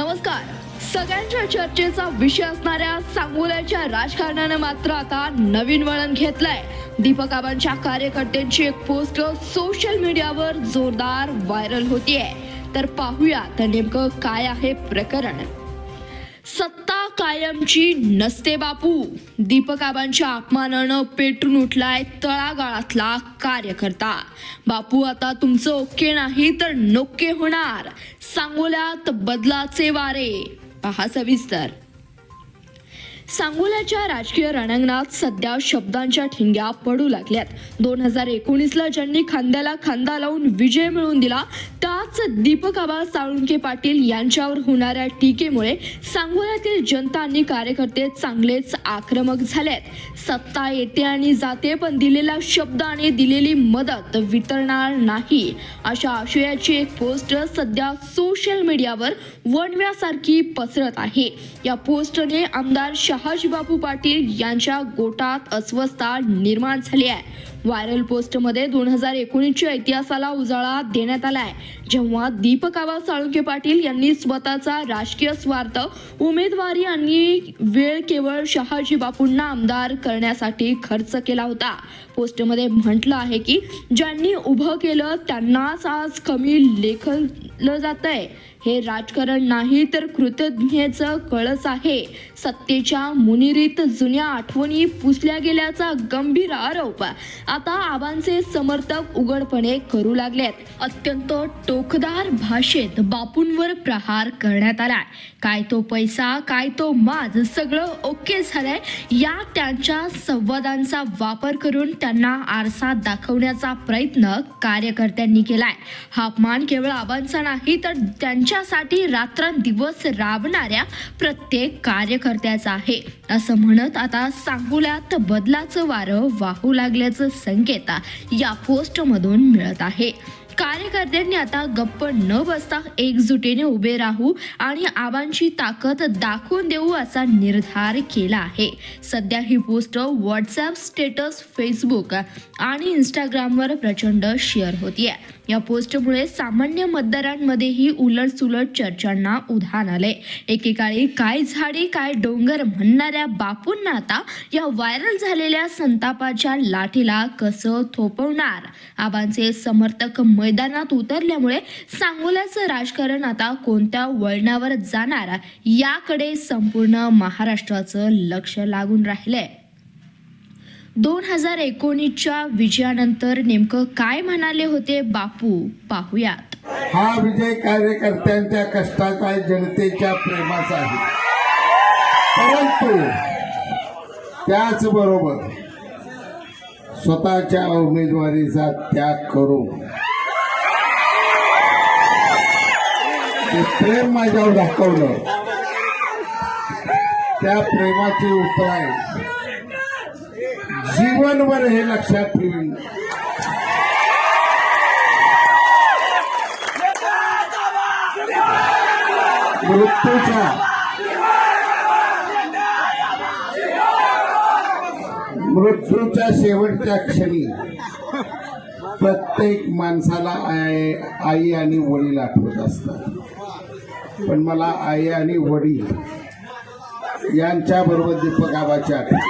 नमस्कार. सगळ्यांच्या चर्चेचा विषय असणाऱ्या सांगोल्याच्या राजकारणाने मात्र आता नवीन वळण घेतलंय. दीपक आबांच्या कार्यकर्त्यांची एक पोस्ट सोशल मीडियावर जोरदार व्हायरल होतीये. तर पाहूया तर नेमकं काय आहे प्रकरण. सत्ता कायमची नसते बापू. दीपक आबांच्या अपमानानं पेटून उठलाय तळागाळातला कार्यकर्ता. बापू आता तुमचं ओके नाही तर नोके होणार. सांगोल्यात बदलाचे वारे. पहा सविस्तर. सांगोल्याच्या राजकीय रणांगणात सध्या शब्दांच्या ठिणग्या पडू लागल्यात. 2019ला ज्यांनी खांद्याला खांदा लावून विजय मिळवून दिला त्याच दीपक आबा साळुंखे पाटील यांच्यावर होणाऱ्या टीकेमुळे सांगोल्यातील जनता आणि कार्यकर्ते चांगलेच आक्रमक झालेत. सत्ता येते आणि जाते पण दिलेला शब्द आणि दिलेली मदत वितरणार नाही अशा आशयाची एक पोस्ट सध्या सोशल मीडियावर वणव्यासारखी पसरत आहे. या पोस्टने आमदार शहाजीबापू पाटील यांच्या गोटात अस्वस्थता निर्माण झाली आहे. व्हायरल पोस्टमध्ये 2019च्या इतिहासाला उजाळा देण्यात आलाय, जेव्हा दीपक आबा साळुंखे पाटील यांनी स्वतःचा राजकीय स्वार्थ, उमेदवारी आणि वेळ केवळ शहाजीबापूंना आमदार करण्यासाठी खर्च केला होता. पोस्टमध्ये म्हटलं आहे की ज्यांनी उभं केलं त्यांनाच आज कमी लेखलं जातंय. हे राजकारण नाही तर कृतज्ञतेचं कळस आहे. सत्तेच्या मुनिरीत जुन्या आठवणी पुसल्या गेल्याचा गंभीर आरोप आता आबांचे समर्थक उघडपणे करू लागलेत. अत्यंत टोकदार भाषेत बापूंवर प्रहार करण्यात आलाय. काय तो पैसा, काय तो माज, सगळं ओके झालंय. या त्यांच्या संवादांचा वापर करून त्यांना आरसा दाखवण्याचा प्रयत्न कार्यकर्त्यांनी केलाय. हा अपमान केवळ आबांचा नाही तर त्यांच्यासाठी रात्रंदिवस राबणाऱ्या प्रत्येक कार्यकर्त्याचा आहे. असं म्हणत आता सांगोल्यात बदलाचं वारं वाहू लागल्याचं संकेत या पोस्टमधून मिळत आहे. कार्यकर्त्यांनी आता गप्प न बसता एकजुटीने उभे राहू आणि आबांची ताकद दाखवून देऊ असा निर्धार केला आहे. सध्या ही पोस्ट व्हॉट्सअप स्टेटस, फेसबुक आणि इंस्टाग्रामवर प्रचंड शेअर होतीये. या पोस्टमुळे सामान्य मतदारांमध्येही उलटसुलट चर्चांना उधाण आले. एकेकाळी काय झाडी काय डोंगर म्हणणाऱ्या बापूंना आता या व्हायरल झालेल्या संतापाच्या लाठीला कसं थोपवणार. आबांचे समर्थक मैदानात उतरल्यामुळे सांगोल्याचं राजकारण आता कोणत्या वळणावर जाणार याकडे संपूर्ण महाराष्ट्राचं लक्ष लागून राहिलंय. 2019च्या विजयानंतर नेमकं काय म्हणाले होते बापू, पाहूयात. हा विजय कार्यकर्त्यांच्या कष्टाचा, जनतेच्या प्रेमाचा आहे. परंतु त्याचबरोबर स्वतःच्या उमेदवारीचा त्याग करून ते प्रेम माझ्यावर दाखवलं. त्या प्रेमाचे उपाय जीवनभर हे लक्षात ठेवीन. मृत्यूच्या शेवटच्या क्षणी प्रत्येक माणसाला आई आणि वडील आठवत असतात. पण मला आई आणि वडील यांच्या बरोबर दीपक आबाची आठवण.